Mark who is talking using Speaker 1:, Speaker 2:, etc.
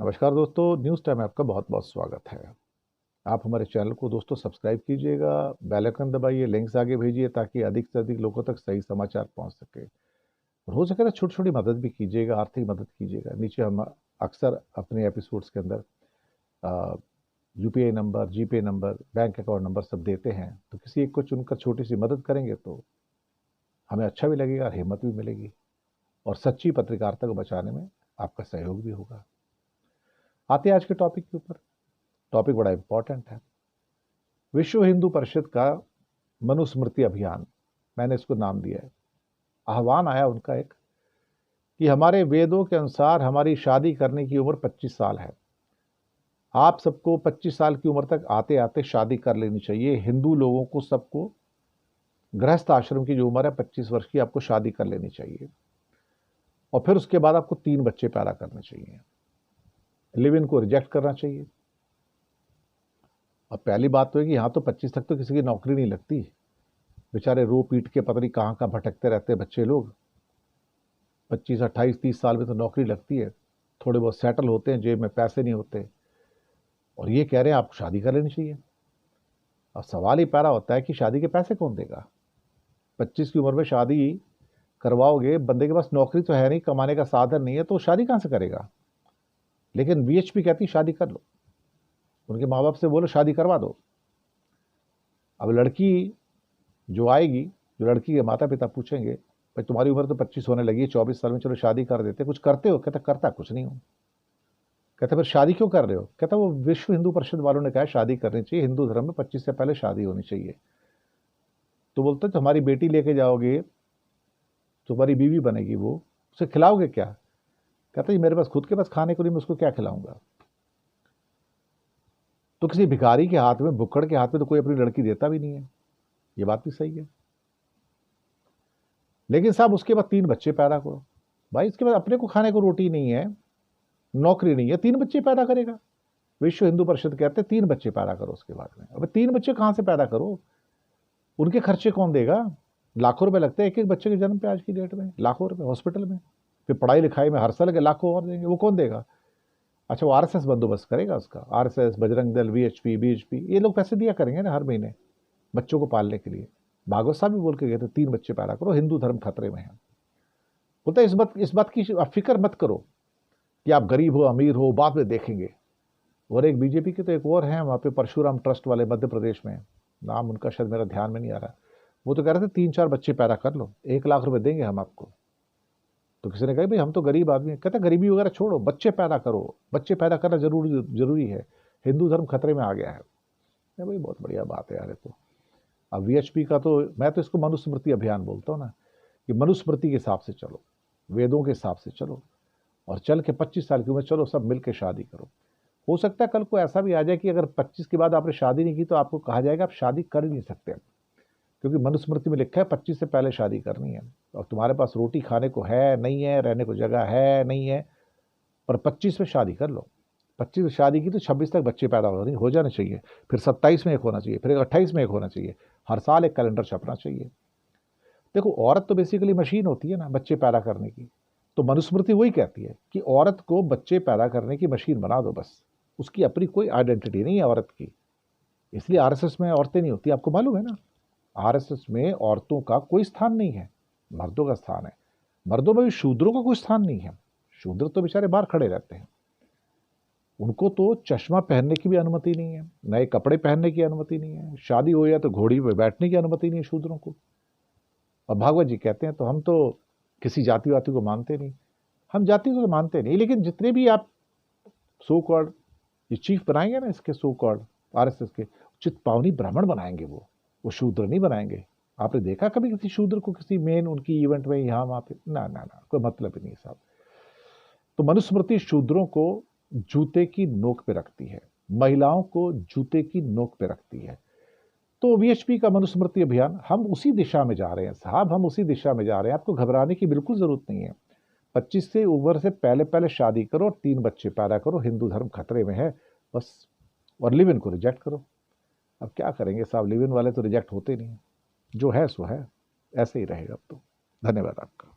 Speaker 1: नमस्कार दोस्तों, news time में आपका बहुत बहुत स्वागत है। आप हमारे चैनल को दोस्तों सब्सक्राइब कीजिएगा, बेल आइकन दबाइए, लिंक्स आगे भेजिए ताकि अधिक से अधिक लोगों तक सही समाचार पहुंच सके। और हो सके तो छोटी छोटी मदद भी कीजिएगा, आर्थिक मदद कीजिएगा। नीचे हम अक्सर अपने एपिसोड्स के अंदर यूपीआई नंबर, जीपे नंबर, बैंक अकाउंट नंबर सब देते हैं। तो किसी एक को चुनकर छोटी सी मदद करेंगे तो हमें अच्छा भी लगेगा और हिम्मत भी मिलेगी, और सच्ची पत्रकारिता को बचाने में आपका सहयोग भी होगा। आते हैं आज के टॉपिक के ऊपर। टॉपिक बड़ा इंपॉर्टेंट है। विश्व हिंदू परिषद का मनुस्मृति अभियान, मैंने इसको नाम दिया है। आह्वान आया उनका एक कि हमारे वेदों के अनुसार हमारी शादी करने की उम्र 25 साल है। आप सबको 25 साल की उम्र तक आते आते शादी कर लेनी चाहिए। हिंदू लोगों को सबको गृहस्थ आश्रम की जो उम्र है 25 वर्ष की, आपको शादी कर लेनी चाहिए। और फिर उसके बाद आपको 3 बच्चे पैदा करने चाहिए। लिव इन को रिजेक्ट करना चाहिए। अब पहली बात तो है कि यहाँ तो 25 तक तो किसी की नौकरी नहीं लगती। बेचारे रो पीट के पता नहीं कहाँ कहाँ भटकते रहते हैं बच्चे लोग। 25, 28, 30 साल में तो नौकरी लगती है, थोड़े बहुत सेटल होते हैं, जेब में पैसे नहीं होते, और ये कह रहे हैं आपको शादी कर लेनी चाहिए। अब सवाल ही पैदा होता है कि शादी के पैसे कौन देगा? 25 की उम्र में शादी करवाओगे, बंदे के पास नौकरी तो है नहीं, कमाने का साधन नहीं है, तो शादी कहाँ से करेगा? लेकिन वीएचपी कहती शादी कर लो, उनके माँ बाप से बोलो शादी करवा दो। अब लड़की जो आएगी, जो लड़की के माता पिता पूछेंगे, भाई तुम्हारी उम्र तो 25 होने लगी है, 24 साल में चलो शादी कर देते, कुछ करते हो? कहता करता कुछ नहीं हूँ। कहते फिर शादी क्यों कर रहे हो? कहता वो विश्व हिंदू परिषद वालों ने कहा शादी करनी चाहिए, हिंदू धर्म में 25 से पहले शादी होनी चाहिए। तो बोलते तुम्हारी बेटी लेके जाओगे, तुम्हारी बीवी बनेगी, वो उसे खिलाओगे क्या? कहता जी मेरे पास खुद के पास खाने को नहीं, मैं उसको क्या खिलाऊंगा? तो किसी भिखारी के हाथ में, भुक्कड़ के हाथ में तो कोई अपनी लड़की देता भी नहीं है। ये बात भी सही है। लेकिन साहब उसके बाद 3 बच्चे पैदा करो। भाई इसके बाद अपने को खाने को रोटी नहीं है, नौकरी नहीं है, 3 बच्चे पैदा करेगा? विश्व हिंदू परिषद कहते हैं 3 बच्चे पैदा करो उसके बाद में। अब 3 बच्चे कहां से पैदा करो? उनके खर्चे कौन देगा? लाखों रुपए लगते हैं एक एक बच्चे के जन्म पे आज की डेट में, लाखों रुपए हॉस्पिटल में, फिर पढ़ाई लिखाई में हर साल के लाखों और देंगे, वो कौन देगा? अच्छा वो आरएसएस बंदोबस्त करेगा उसका, RSS, Bajrang Dal, VHP, BHP, ये लोग पैसे दिया करेंगे ना हर महीने बच्चों को पालने के लिए। भागवत साहब भी बोल के गए थे 3 बच्चे पैदा करो, हिंदू धर्म खतरे में है। बोलता है इस बात की आप फिक्र मत करो कि आप गरीब हो अमीर हो, बाद में देखेंगे। और एक बीजेपी के तो एक और हैं वहाँ पे, परशुराम ट्रस्ट वाले, मध्य प्रदेश में, नाम उनका शायद मेरा ध्यान में नहीं आ रहा। वो तो कह रहे थे 3-4 बच्चे पैदा कर लो, 1 लाख रुपए देंगे हम आपको। तो किसी ने कहा भाई हम तो गरीब आदमी हैं। कहते गरीबी वगैरह छोड़ो, बच्चे पैदा करो, बच्चे पैदा करना जरूरी है, हिंदू धर्म खतरे में आ गया है। भाई बहुत बढ़िया बात है यार। ये तो अब वीएचपी का तो मैं तो इसको मनुस्मृति अभियान बोलता हूँ ना, कि मनुस्मृति के हिसाब से चलो, वेदों के हिसाब से चलो, और चल के 25 साल की उम्र चलो सब मिलकर शादी करो। हो सकता है कल को ऐसा भी आ जाए कि अगर 25 के बाद आपने शादी नहीं की तो आपको कहा जाएगा आप शादी कर ही नहीं सकते, क्योंकि मनुस्मृति में लिखा है 25 से पहले शादी करनी है। और तुम्हारे पास रोटी खाने को है नहीं है, रहने को जगह है नहीं है, पर 25 में शादी कर लो। 25 में शादी की तो 26 तक बच्चे पैदा हो जाने चाहिए, फिर 27 में एक होना चाहिए, फिर 28 में एक होना चाहिए, हर साल एक कैलेंडर छपना चाहिए। देखो औरत तो बेसिकली मशीन होती है ना बच्चे पैदा करने की, तो मनुस्मृति वही कहती है कि औरत को बच्चे पैदा करने की मशीन बना दो बस, उसकी अपनी कोई आइडेंटिटी नहीं है औरत की। इसलिए आरएसएस में औरतें नहीं होती, आपको मालूम है ना। आरएसएस में औरतों का कोई स्थान नहीं है, मर्दों का स्थान है। मर्दों में भी शूद्रों का कोई स्थान नहीं है, शूद्र तो बेचारे बाहर खड़े रहते हैं। उनको तो चश्मा पहनने की भी अनुमति नहीं है, नए कपड़े पहनने की अनुमति नहीं है, शादी हो या तो घोड़ी पे बैठने की अनुमति नहीं है शूद्रों को। और भागवत जी कहते हैं तो हम तो किसी जाति वाति को मानते नहीं, हम जाति को तो मानते नहीं, लेकिन जितने भी आप सो कॉल्ड ये चीफ बनाएंगे ना इसके, सो कॉल्ड आरएसएस के, चित पावनी ब्राह्मण बनाएंगे, वो शूद्र नहीं बनाएंगे। आपने देखा कभी किसी शूद्र को किसी मेन उनकी इवेंट में यहाँ वहाँ पे? ना ना ना, कोई मतलब ही नहीं साहब। तो मनुस्मृति शूद्रों को जूते की नोक पे रखती है, महिलाओं को जूते की नोक पे रखती है। तो वीएचपी का मनुस्मृति अभियान, हम उसी दिशा में जा रहे हैं साहब, हम उसी दिशा में जा रहे हैं। आपको घबराने की बिल्कुल जरूरत नहीं है। 25 से उम्र से पहले पहले शादी करो और 3 बच्चे पैदा करो, हिंदू धर्म खतरे में है बस। और लिव इन को रिजेक्ट करो। अब क्या करेंगे साहब, लिव इन वाले तो रिजेक्ट होते नहीं, जो है सो है, ऐसे ही रहेगा अब तो। धन्यवाद आपका।